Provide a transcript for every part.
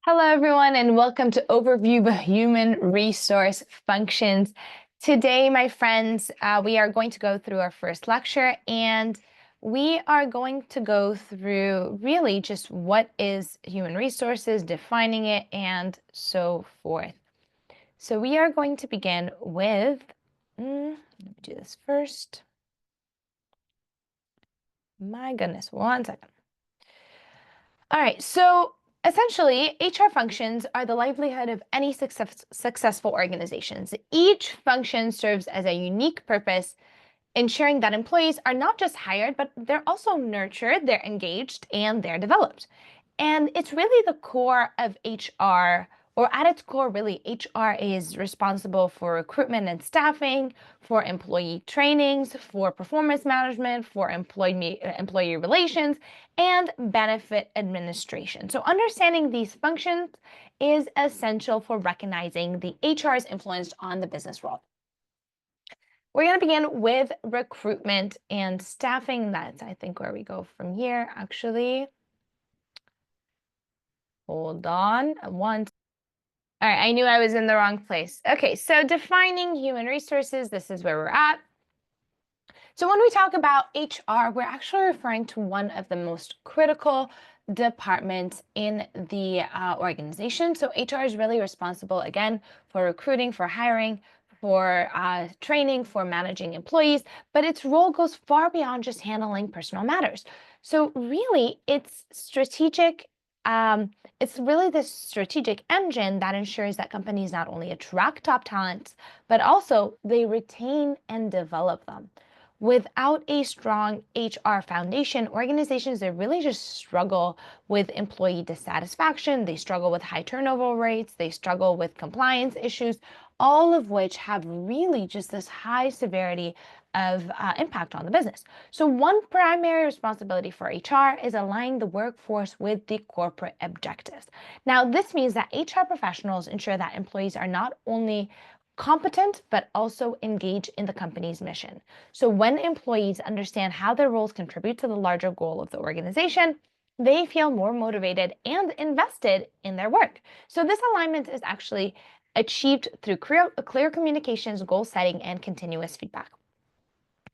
Hello, everyone, and welcome to Overview of Human Resource Functions. Today, my friends, we are going to go through our first lecture, and we are going to go through really just what is human resources, defining it, and so forth. So we are going to begin with, let me do this first. My goodness, one second. All right, so essentially, HR functions are the livelihood of any successful organizations. Each function serves as a unique purpose, ensuring that employees are not just hired, but they're also nurtured, they're engaged, and they're developed. And it's really the core of HR, or at its core, really, HR is responsible for recruitment and staffing, for employee trainings, for performance management, for employee relations, and benefit administration. So understanding these functions is essential for recognizing the HR's influence on the business world. We're going to begin with recruitment and staffing. That's, I think, where we go from here, actually. Hold on. All right, I knew I was in the wrong place. Okay, so defining human resources, this is where we're at. So when we talk about HR, we're actually referring to one of the most critical departments in the organization. So HR is really responsible, again, for recruiting, for hiring, for training, for managing employees, but its role goes far beyond just handling personal matters. So really, it's really this strategic engine that ensures that companies not only attract top talents, but also they retain and develop them. Without a strong HR foundation, organizations that really just struggle with employee dissatisfaction, they struggle with high turnover rates, they struggle with compliance issues, all of which have really just this high severity of impact on the business. So one primary responsibility for HR is aligning the workforce with the corporate objectives. Now, this means that HR professionals ensure that employees are not only competent, but also engage in the company's mission. So when employees understand how their roles contribute to the larger goal of the organization, they feel more motivated and invested in their work. So this alignment is actually achieved through clear communications, goal setting, and continuous feedback.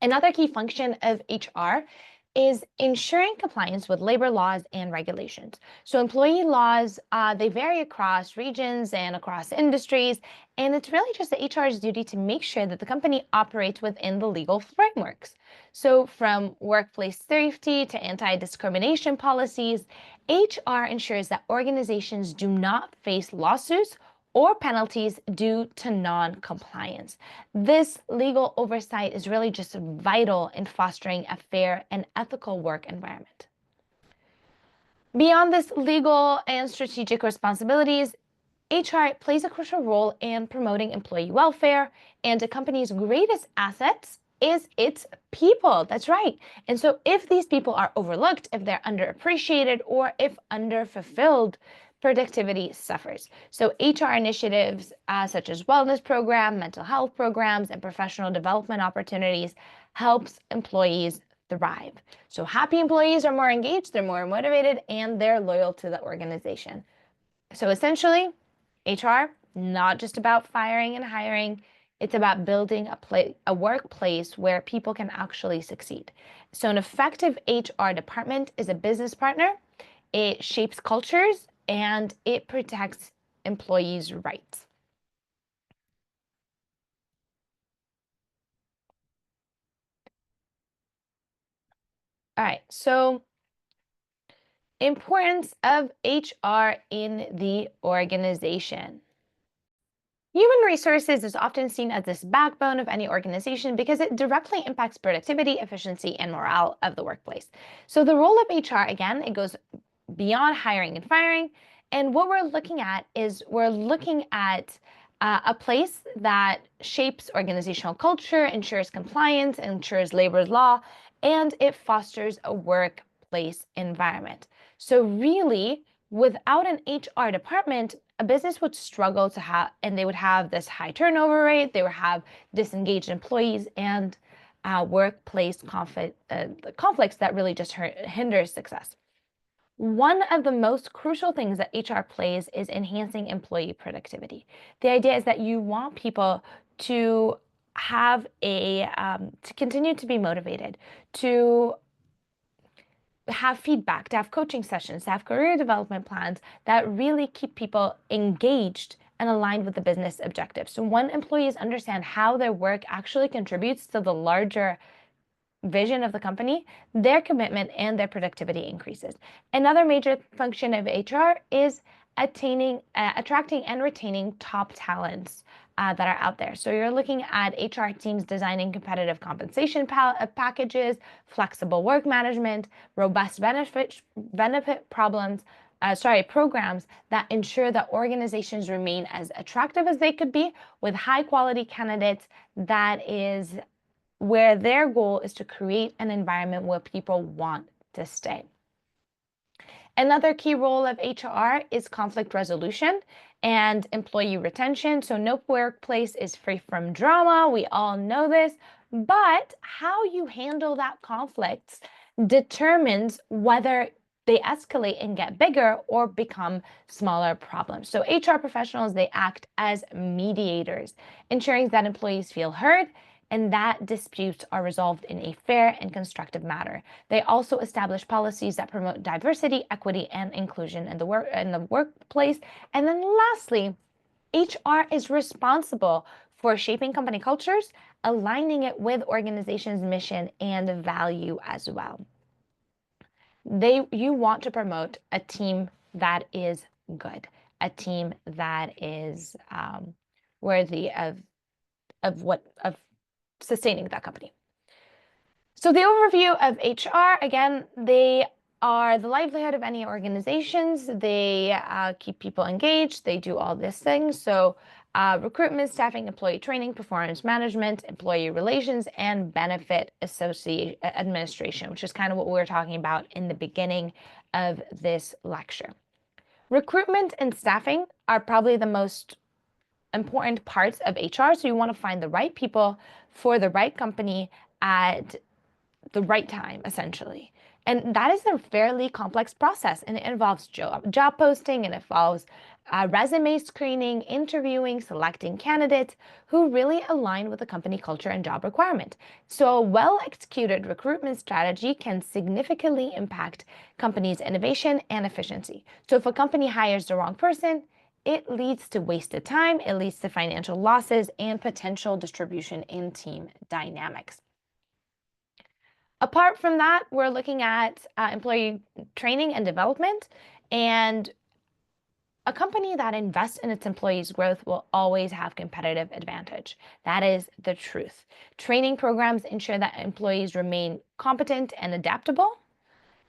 Another key function of HR is ensuring compliance with labor laws and regulations. So employee laws, they vary across regions and across industries, and it's really just the HR's duty to make sure that the company operates within the legal frameworks. So from workplace safety to anti-discrimination policies, HR ensures that organizations do not face lawsuits or penalties due to non-compliance. This legal oversight is really just vital in fostering a fair and ethical work environment. Beyond this legal and strategic responsibilities, HR plays a crucial role in promoting employee welfare, and a company's greatest assets is its people. That's right. And so if these people are overlooked, if they're underappreciated, or if underfulfilled, productivity suffers. So HR initiatives such as wellness program, mental health programs, and professional development opportunities helps employees thrive. So happy employees are more engaged, they're more motivated, and they're loyal to the organization. So essentially, HR, not just about firing and hiring, it's about building a workplace where people can actually succeed. So an effective HR department is a business partner. It shapes cultures and it protects employees' rights. All right, so importance of HR in the organization. Human resources is often seen as this backbone of any organization because it directly impacts productivity, efficiency, and morale of the workplace. So the role of HR, again, it goes beyond hiring and firing. And what we're looking at is we're looking at a place that shapes organizational culture, ensures compliance, ensures labor law, and it fosters a workplace environment. So really, without an HR department, a business would struggle to have, and they would have this high turnover rate, they would have disengaged employees, and workplace conflicts that really just hinder success. One of the most crucial things that HR plays is enhancing employee productivity. The idea is that you want people to have to continue to be motivated, to have feedback, to have coaching sessions, to have career development plans that really keep people engaged and aligned with the business objectives. So when employees understand how their work actually contributes to the larger vision of the company, their commitment and their productivity increases. Another major function of HR is attracting and retaining top talents that are out there. So you're looking at HR teams designing competitive compensation packages, flexible work management, robust programs that ensure that organizations remain as attractive as they could be with high quality candidates that is where their goal is to create an environment where people want to stay. Another key role of HR is conflict resolution and employee retention. So no workplace is free from drama. We all know this, but how you handle that conflict determines whether they escalate and get bigger or become smaller problems. So HR professionals, they act as mediators, ensuring that employees feel heard and that disputes are resolved in a fair and constructive manner. They also establish policies that promote diversity, equity, and inclusion in the workplace. And then lastly, HR is responsible for shaping company cultures, aligning it with organization's mission and value as well. You want to promote a team that is good, a team that is worthy of sustaining that company. So the overview of HR, again, they are the livelihood of any organizations. They keep people engaged. They do all these things. So recruitment, staffing, employee training, performance management, employee relations, and benefit administration, which is kind of what we were talking about in the beginning of this lecture. Recruitment and staffing are probably the most important parts of HR. So you want to find the right people for the right company at the right time, essentially. And that is a fairly complex process, and it involves job posting, and it involves resume screening, interviewing, selecting candidates who really align with the company culture and job requirement. So a well-executed recruitment strategy can significantly impact companies' innovation and efficiency. So if a company hires the wrong person, it leads to wasted time, it leads to financial losses, and potential distribution in team dynamics. Apart from that, we're looking at employee training and development, and a company that invests in its employees' growth will always have competitive advantage. That is the truth. Training programs ensure that employees remain competent and adaptable,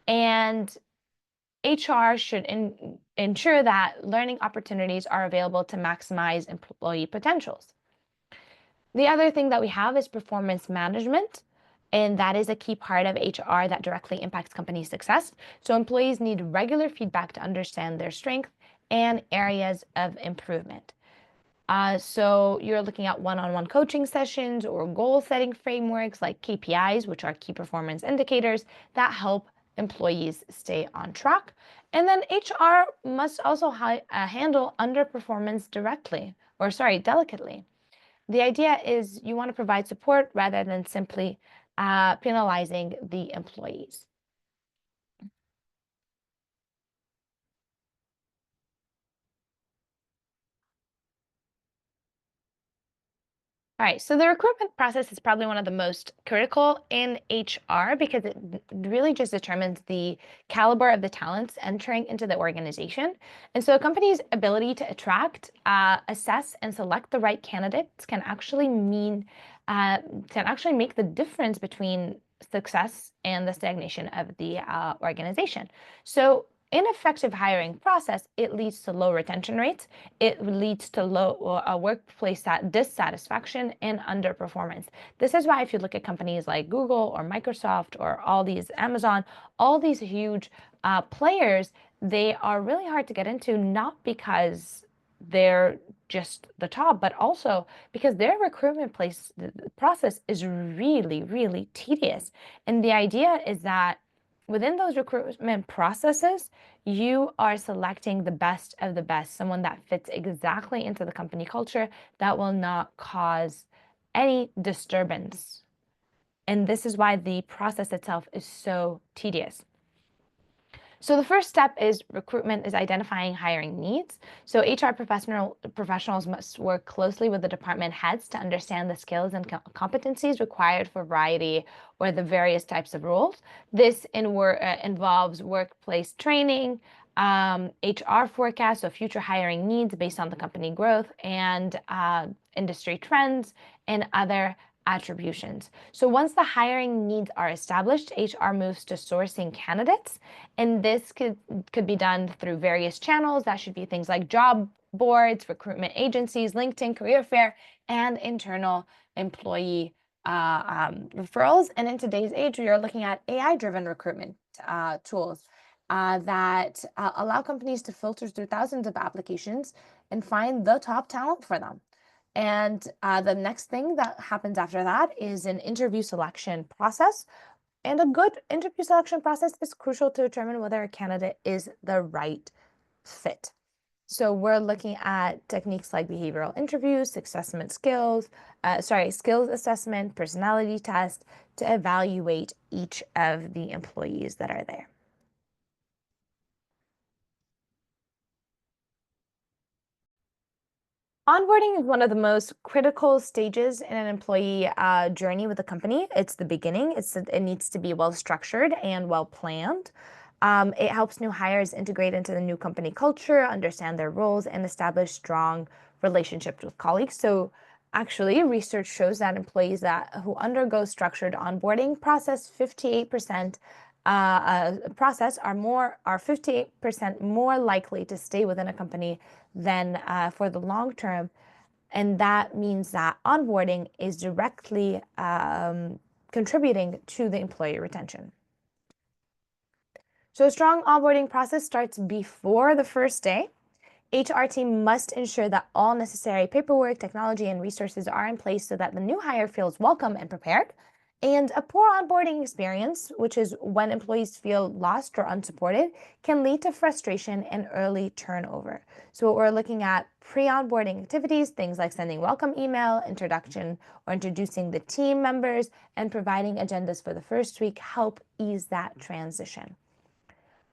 and HR should ensure that learning opportunities are available to maximize employee potentials. The other thing that we have is performance management, and that is a key part of HR that directly impacts company success. So employees need regular feedback to understand their strengths and areas of improvement. So you're looking at one-on-one coaching sessions or goal-setting frameworks like KPIs, which are key performance indicators that help employees stay on track. And then HR must also handle underperformance delicately. The idea is you want to provide support rather than simply penalizing the employees. All right, so the recruitment process is probably one of the most critical in HR because it really just determines the caliber of the talents entering into the organization. And so a company's ability to attract, assess, and select the right candidates can actually make the difference between success and the stagnation of the organization. So ineffective hiring process, it leads to low retention rates. It leads to low workplace dissatisfaction and underperformance. This is why if you look at companies like Google or Microsoft or all these Amazon, all these huge players, they are really hard to get into, not because they're just the top, but also because their recruitment process is really, really tedious. And the idea is that within those recruitment processes, you are selecting the best of the best, someone that fits exactly into the company culture that will not cause any disturbance. And this is why the process itself is so tedious. So the first step is recruitment is identifying hiring needs. So HR professionals must work closely with the department heads to understand the skills and competencies required for variety or the various types of roles. This involves workplace training, HR forecasts, so future hiring needs based on the company growth and industry trends and other attributions. So once the hiring needs are established, HR moves to sourcing candidates, and this could be done through various channels. That should be things like job boards, recruitment agencies, LinkedIn, career fair, and internal employee referrals. And in today's age, we are looking at AI-driven recruitment tools that allow companies to filter through thousands of applications and find the top talent for them. And the next thing that happens after that is an interview selection process. And a good interview selection process is crucial to determine whether a candidate is the right fit. So we're looking at techniques like behavioral interviews, skills assessment, personality test to evaluate each of the employees that are there. Onboarding is one of the most critical stages in an employee journey with a company. It's the beginning. It needs to be well structured and well planned. It helps new hires integrate into the new company culture, understand their roles, and establish strong relationships with colleagues. So, actually, research shows that employees who undergo structured onboarding process, 58% are 58% more likely to stay within a company than for the long term. And that means that onboarding is directly contributing to the employee retention. So a strong onboarding process starts before the first day. HR team must ensure that all necessary paperwork, technology, and resources are in place so that the new hire feels welcome and prepared. And a poor onboarding experience, which is when employees feel lost or unsupported, can lead to frustration and early turnover. So what we're looking at pre-onboarding activities, things like sending welcome email, introduction or introducing the team members, and providing agendas for the first week help ease that transition.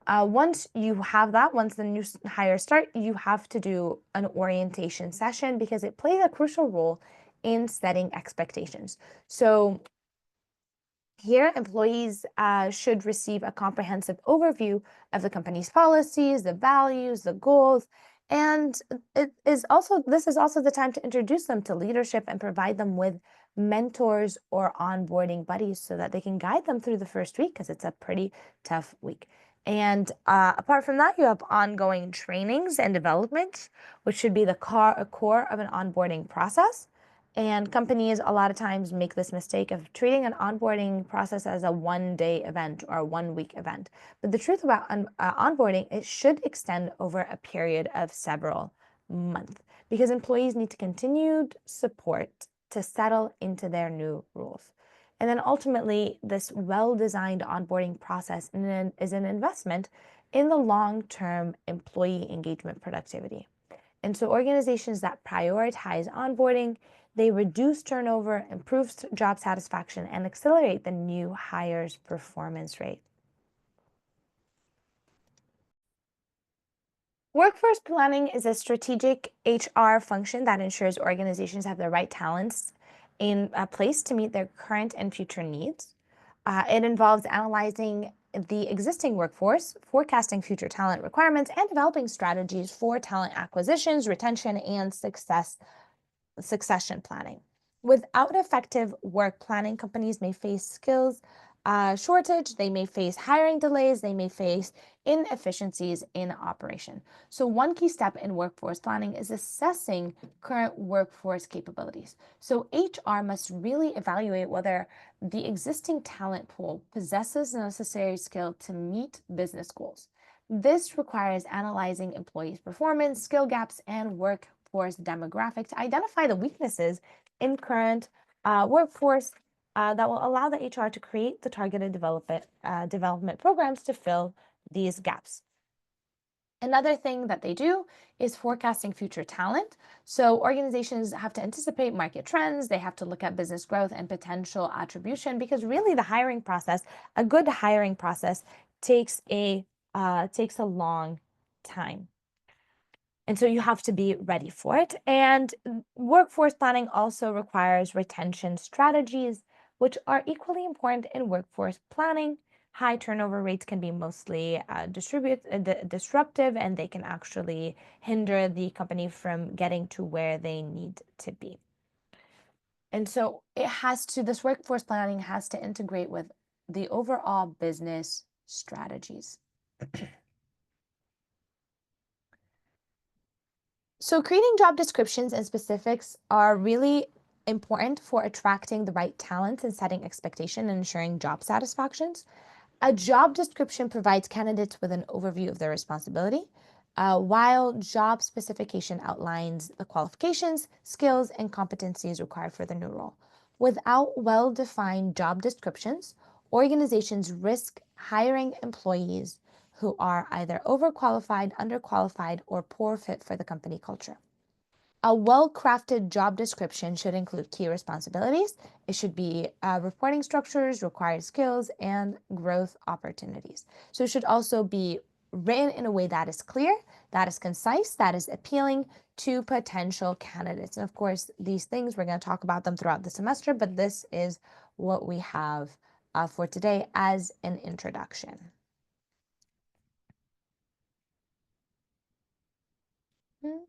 Once you have that, once the new hires start, you have to do an orientation session because it plays a crucial role in setting expectations. So here, employees should receive a comprehensive overview of the company's policies, the values, the goals, and this is also the time to introduce them to leadership and provide them with mentors or onboarding buddies so that they can guide them through the first week because it's a pretty tough week. And apart from that, you have ongoing trainings and development, which should be the core of an onboarding process. And companies a lot of times make this mistake of treating an onboarding process as a one-day event or a one-week event. But the truth about onboarding, it should extend over a period of several months because employees need to continued support to settle into their new roles. And then ultimately, this well-designed onboarding process is an investment in the long-term employee engagement productivity. And so organizations that prioritize onboarding, they reduce turnover, improve job satisfaction, and accelerate the new hires' performance rate. Workforce planning is a strategic HR function that ensures organizations have the right talents in place to meet their current and future needs. It involves analyzing the existing workforce, forecasting future talent requirements, and developing strategies for talent acquisitions, retention, and succession planning. Without effective work planning, companies may face skills shortage, they may face hiring delays, they may face inefficiencies in operation. So one key step in workforce planning is assessing current workforce capabilities. So HR must really evaluate whether the existing talent pool possesses the necessary skill to meet business goals. This requires analyzing employees' performance, skill gaps, and workforce demographic to identify the weaknesses in current workforce that will allow the HR to create the targeted development programs to fill these gaps. Another thing that they do is forecasting future talent. So organizations have to anticipate market trends, they have to look at business growth and potential attribution, because really the hiring process, a good hiring process takes a long time. And so you have to be ready for it. And workforce planning also requires retention strategies, which are equally important in workforce planning. High turnover rates can be mostly disruptive, and they can actually hinder the company from getting to where they need to be. And so this workforce planning has to integrate with the overall business strategies. So creating job descriptions and specifics are really important for attracting the right talents and setting expectation and ensuring job satisfactions. A job description provides candidates with an overview of their responsibility, while job specification outlines the qualifications, skills, and competencies required for the new role. Without well-defined job descriptions, organizations risk hiring employees who are either overqualified, underqualified, or poor fit for the company culture. A well-crafted job description should include key responsibilities. It should be reporting structures, required skills, and growth opportunities. So it should also be written in a way that is clear, that is concise, that is appealing to potential candidates. And of course, these things, we're going to talk about them throughout the semester, but this is what we have for today as an introduction. Hmm.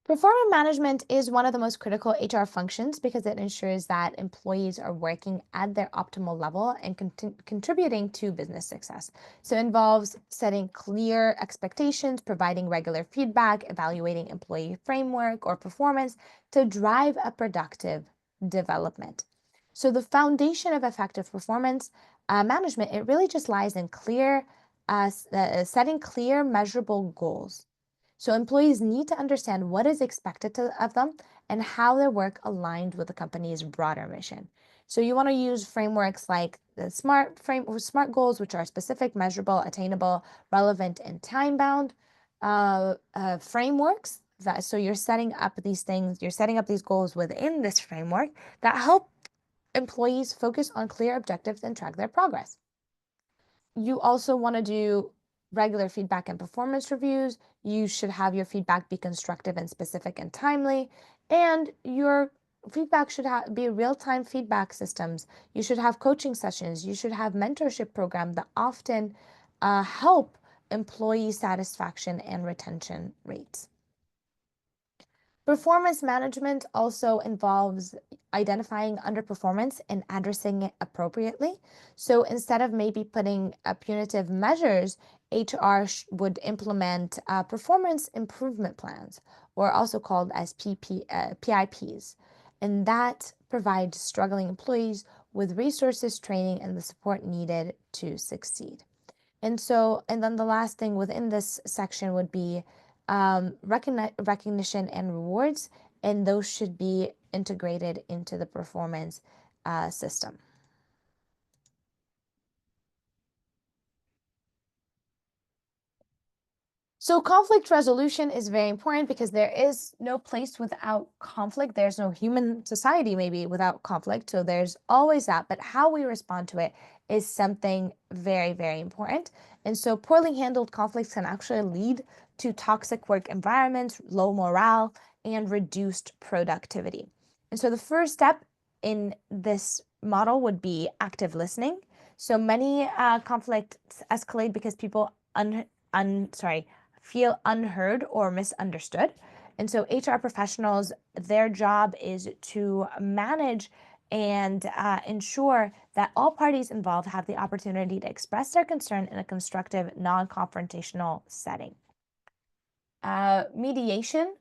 Performance management is one of the most critical HR functions because it ensures that employees are working at their optimal level and contributing to business success. So it involves setting clear expectations, providing regular feedback, evaluating employee framework or performance to drive a productive development. So the foundation of effective performance management, it really just lies in setting clear, measurable goals. So employees need to understand what is expected of them and how their work aligned with the company's broader mission. So you want to use frameworks like the SMART goals, which are specific, measurable, attainable, relevant, and time-bound frameworks. So you're setting up these things, you're setting up these goals within this framework that help employees focus on clear objectives and track their progress. You also want to do regular feedback and performance reviews. You should have your feedback be constructive and specific and timely. And your feedback should be real-time feedback systems. You should have coaching sessions. You should have mentorship programs that often help employee satisfaction and retention rates. Performance management also involves identifying underperformance and addressing it appropriately. So instead of maybe putting punitive measures, HR would implement performance improvement plans, or also called as PIPs. And that provides struggling employees with resources, training, and the support needed to succeed. And then the last thing within this section would be recognition and rewards, and those should be integrated into the performance system. So conflict resolution is very important because there is no place without conflict. There's no human society maybe without conflict. So there's always that. But how we respond to it is something very, very important. And so poorly handled conflicts can actually lead to toxic work environments, low morale, and reduced productivity. And so the first step in this model would be active listening. So many conflicts escalate because people feel unheard or misunderstood. And so HR professionals, their job is to manage and ensure that all parties involved have the opportunity to express their concern in a constructive, non-confrontational setting. Mediation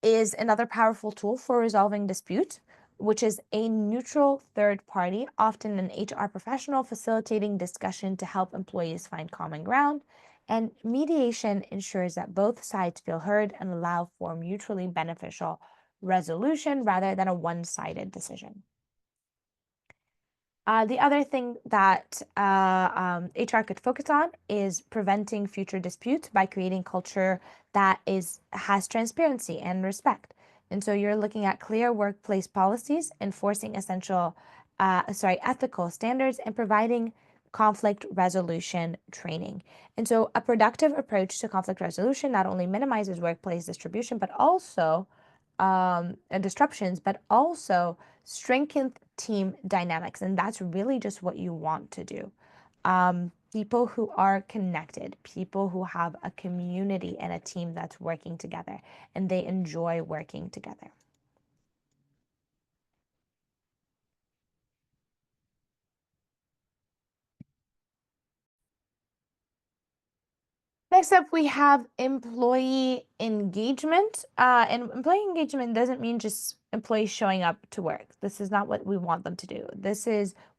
is another powerful tool for resolving dispute, which is a neutral third party, often an HR professional, facilitating discussion to help employees find common ground. And mediation ensures that both sides feel heard and allow for mutually beneficial resolution rather than a one-sided decision. The other thing that HR could focus on is preventing future disputes by creating culture that has transparency and respect. And so you're looking at clear workplace policies, enforcing ethical standards, and providing conflict resolution training. And so a productive approach to conflict resolution not only minimizes workplace distribution, but also disruptions, but also strengthen team dynamics. And that's really just what you want to do. People who are connected, people who have a community and a team that's working together and they enjoy working together. Next up, we have employee engagement. And employee engagement doesn't mean just employees showing up to work. This is not what we want them to do.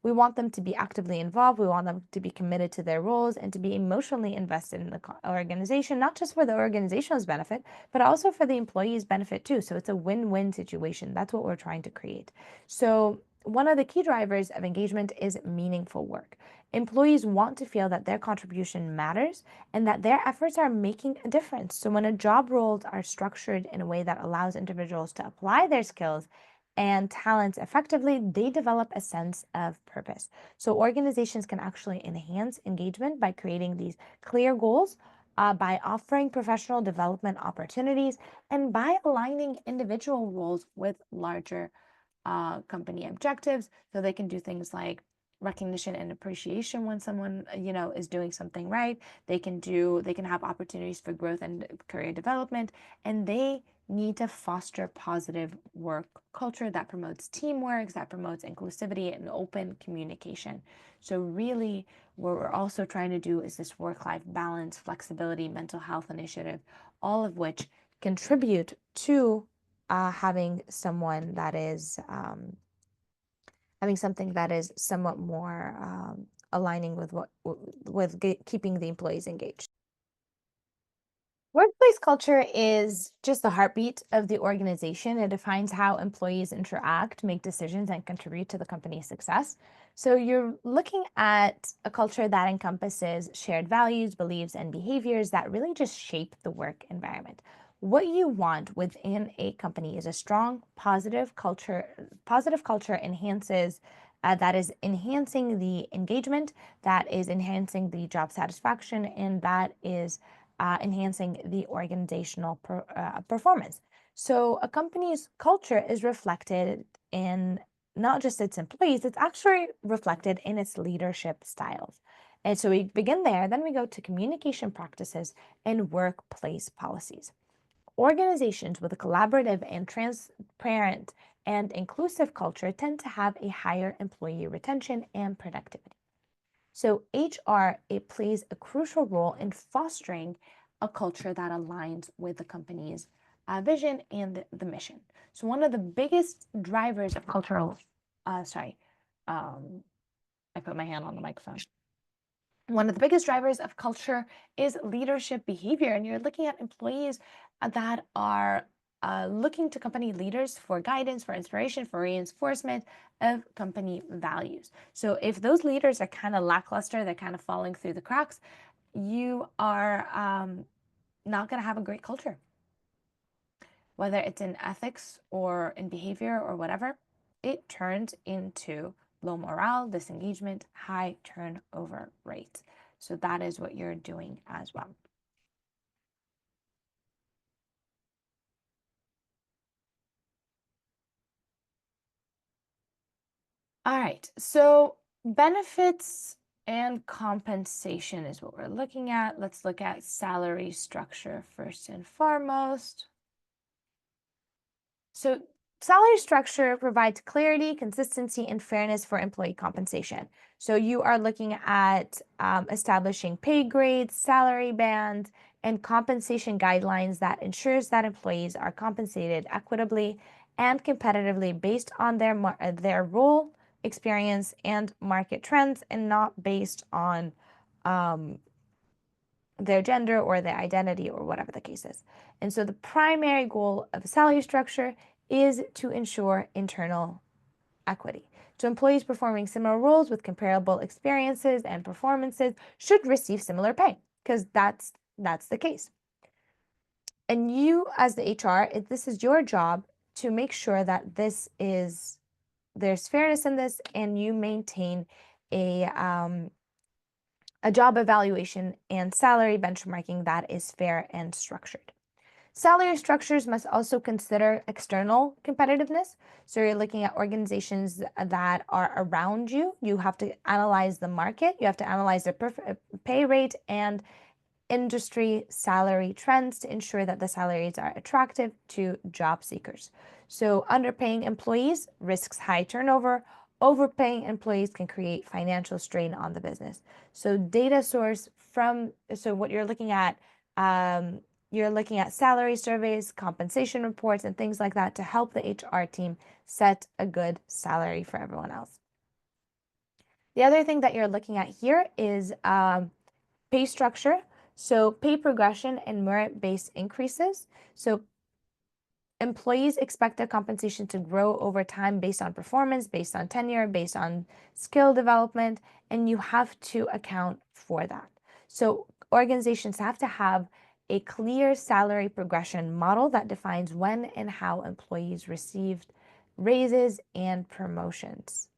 We want them to be actively involved. We want them to be committed to their roles and to be emotionally invested in the organization, not just for the organization's benefit, but also for the employee's benefit too. So it's a win-win situation. That's what we're trying to create. So one of the key drivers of engagement is meaningful work. Employees want to feel that their contribution matters and that their efforts are making a difference. So when a job roles are structured in a way that allows individuals to apply their skills and talents effectively, they develop a sense of purpose. So organizations can actually enhance engagement by creating these clear goals, by offering professional development opportunities, and by aligning individual roles with larger company objectives. So they can do things like recognition and appreciation when someone is doing something right. They can have opportunities for growth and career development, and they need to foster positive work culture that promotes teamwork, that promotes inclusivity and open communication. So really what we're also trying to do is this work-life balance, flexibility, mental health initiative, all of which contribute to having someone that is having something that is somewhat more aligning with keeping the employees engaged. Workplace culture is just the heartbeat of the organization. It defines how employees interact, make decisions, and contribute to the company's success. So you're looking at a culture that encompasses shared values, beliefs, and behaviors that really just shape the work environment. What you want within a company is a strong, positive culture. Positive culture enhances that is enhancing the engagement, that is enhancing the job satisfaction, and that is enhancing the organizational performance. So a company's culture is reflected in not just its employees, it's actually reflected in its leadership styles. And so we begin there, then we go to communication practices and workplace policies. Organizations with a collaborative and transparent and inclusive culture tend to have a higher employee retention and productivity. So HR, it plays a crucial role in fostering a culture that aligns with the company's vision and the mission. So one of the biggest drivers of cultural, I put my hand on the microphone. One of the biggest drivers of culture is leadership behavior, and you're looking at employees that are looking to company leaders for guidance, for inspiration, for reinforcement of company values. So if those leaders are kind of lackluster, they're kind of falling through the cracks, you are not going to have a great culture. Whether it's in ethics or in behavior or whatever, it turns into low morale, disengagement, high turnover rates. So that is what you're doing as well. All right, so benefits and compensation is what we're looking at. Let's look at salary structure first and foremost. So salary structure provides clarity, consistency, and fairness for employee compensation. So you are looking at establishing pay grades, salary bands, and compensation guidelines that ensures that employees are compensated equitably and competitively based on their role, experience, and market trends, and not based on their gender or their identity or whatever the case is. And so the primary goal of a salary structure is to ensure internal equity. So employees performing similar roles with comparable experiences and performances should receive similar pay, because that's the case. And you, as the HR, this is your job to make sure that there's fairness in this, and you maintain a job evaluation and salary benchmarking that is fair and structured. Salary structures must also consider external competitiveness. So you're looking at organizations that are around you. You have to analyze the market. You have to analyze their pay rate and industry salary trends to ensure that the salaries are attractive to job seekers. So underpaying employees risks high turnover. Overpaying employees can create financial strain on the business. So data source so what you're looking at salary surveys, compensation reports, and things like that to help the HR team set a good salary for everyone else. The other thing that you're looking at here is pay structure. So pay progression and merit-based increases. So employees expect their compensation to grow over time based on performance, based on tenure, based on skill development, and you have to account for that. So organizations have to have a clear salary progression model that defines when and how employees received raises and promotions.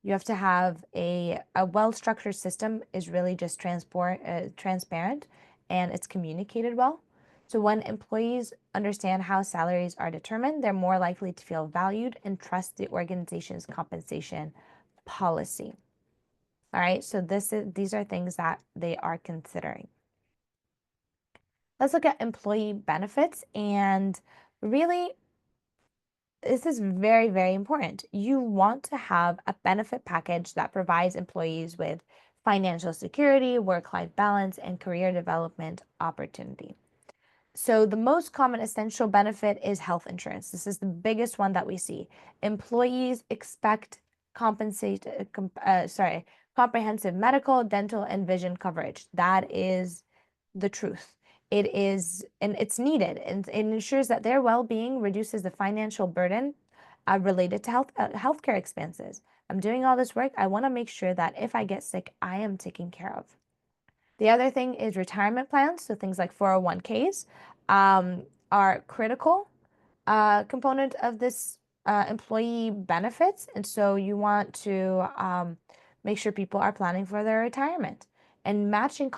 You have to have a well-structured system is really just transparent, and it's communicated well. So when employees understand how salaries are determined, they're more likely to feel valued and trust the organization's compensation policy. All right, so these are things that they are considering. Let's look at employee benefits, and really this is very, very important. You want to have a benefit package that provides employees with financial security, work-life balance, and career development opportunity. So the most common essential benefit is health insurance. This is the biggest one that we see. Employees expect comprehensive medical, dental, and vision coverage. That is the truth. It is, and it's needed, and it ensures that their well-being reduces the financial burden related to healthcare expenses. I'm doing all this work. I want to make sure that if I get sick, I am taken care of. The other thing is retirement plans. So things like 401ks are critical component of this employee benefits. And so you want to make sure people are planning for their retirement. And matching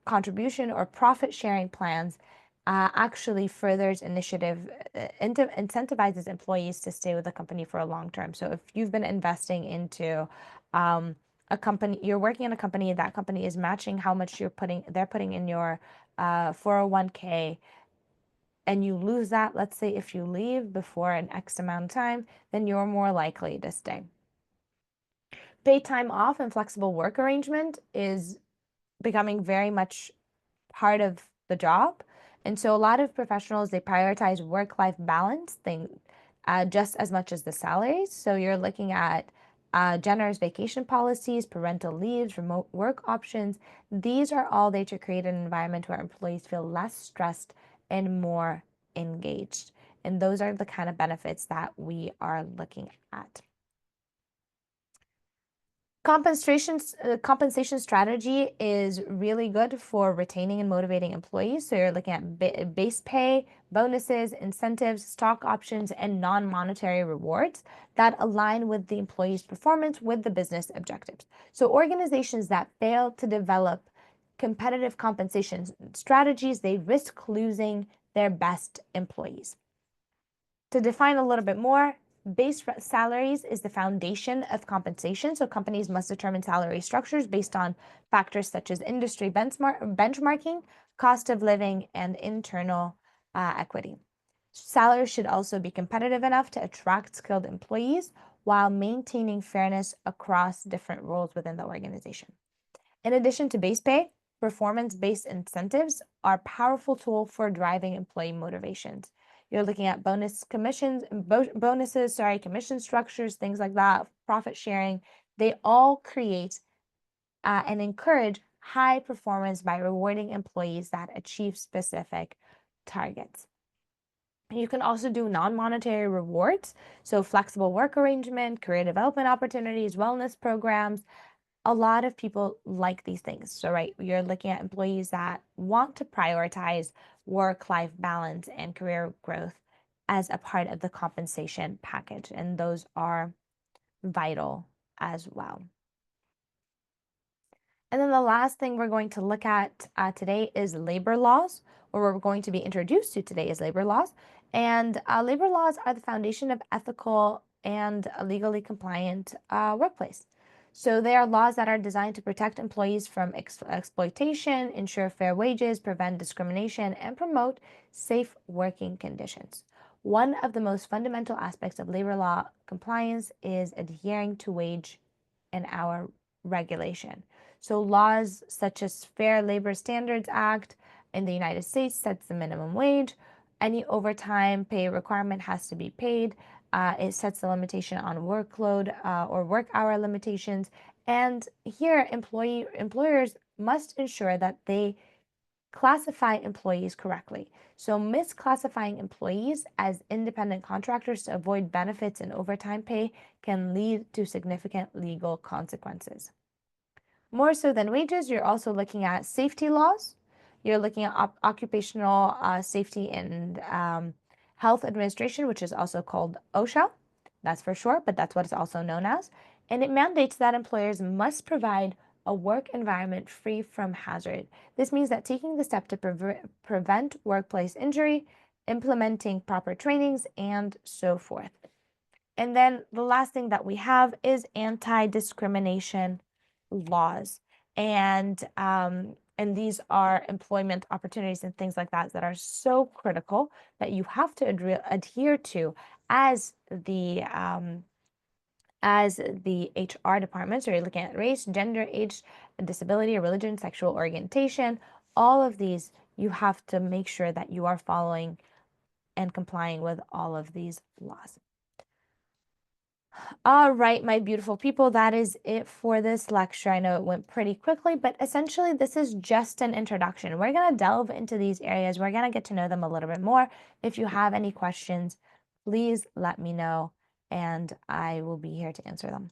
contribution or profit sharing plans actually furthers incentivizes employees to stay with the company for a long term. So if you've been investing into a company, you're working in a company, that company is matching how much they're putting in your 401k, and you lose that, let's say if you leave before an X amount of time, then you're more likely to stay. Paid time off and flexible work arrangement is becoming very much part of the job. And so a lot of professionals, they prioritize work-life balance just as much as the salaries. So you're looking at generous vacation policies, parental leaves, remote work options. These are all there to create an environment where employees feel less stressed and more engaged. And those are the kind of benefits that we are looking at. Compensation strategy is really good for retaining and motivating employees. So you're looking at base pay, bonuses, incentives, stock options, and non-monetary rewards that align with the employee's performance with the business objectives. So organizations that fail to develop competitive compensation strategies, they risk losing their best employees. To define a little bit more, base salaries is the foundation of compensation. So companies must determine salary structures based on factors such as industry benchmarking, cost of living, and internal equity. Salaries should also be competitive enough to attract skilled employees while maintaining fairness across different roles within the organization. In addition to base pay, performance-based incentives are a powerful tool for driving employee motivations. You're looking at commission structures, things like that, profit sharing. They all create and encourage high performance by rewarding employees that achieve specific targets. You can also do non-monetary rewards, so flexible work arrangement, career development opportunities, wellness programs. A lot of people like these things. So, right, you're looking at employees that want to prioritize work-life balance and career growth as a part of the compensation package, and those are vital as well. And then the last thing we're going to look at today is labor laws, or we're going to be introduced to today is labor laws. And labor laws are the foundation of ethical and legally compliant workplace. So they are laws that are designed to protect employees from exploitation, ensure fair wages, prevent discrimination, and promote safe working conditions. One of the most fundamental aspects of labor law compliance is adhering to wage and hour regulation. So laws such as Fair Labor Standards Act in the United States sets the minimum wage. Any overtime pay requirement has to be paid. It sets the limitation on workload or work hour limitations. And here, employers must ensure that they classify employees correctly. So misclassifying employees as independent contractors to avoid benefits and overtime pay can lead to significant legal consequences. More so than wages, you're also looking at safety laws. You're looking at occupational safety and health administration, which is also called OSHA. That's for short, but that's what it's also known as. And it mandates that employers must provide a work environment free from hazard. This means that taking the step to prevent workplace injury, implementing proper trainings, and so forth. And then the last thing that we have is anti-discrimination laws. And these are employment opportunities and things like that that are so critical that you have to adhere to as the HR department. So you're looking at race, gender, age, disability, religion, sexual orientation. All of these, you have to make sure that you are following and complying with all of these laws. All right, my beautiful people, that is it for this lecture. I know it went pretty quickly, but essentially this is just an introduction. We're going to delve into these areas. We're going to get to know them a little bit more. If you have any questions, please let me know, and I will be here to answer them.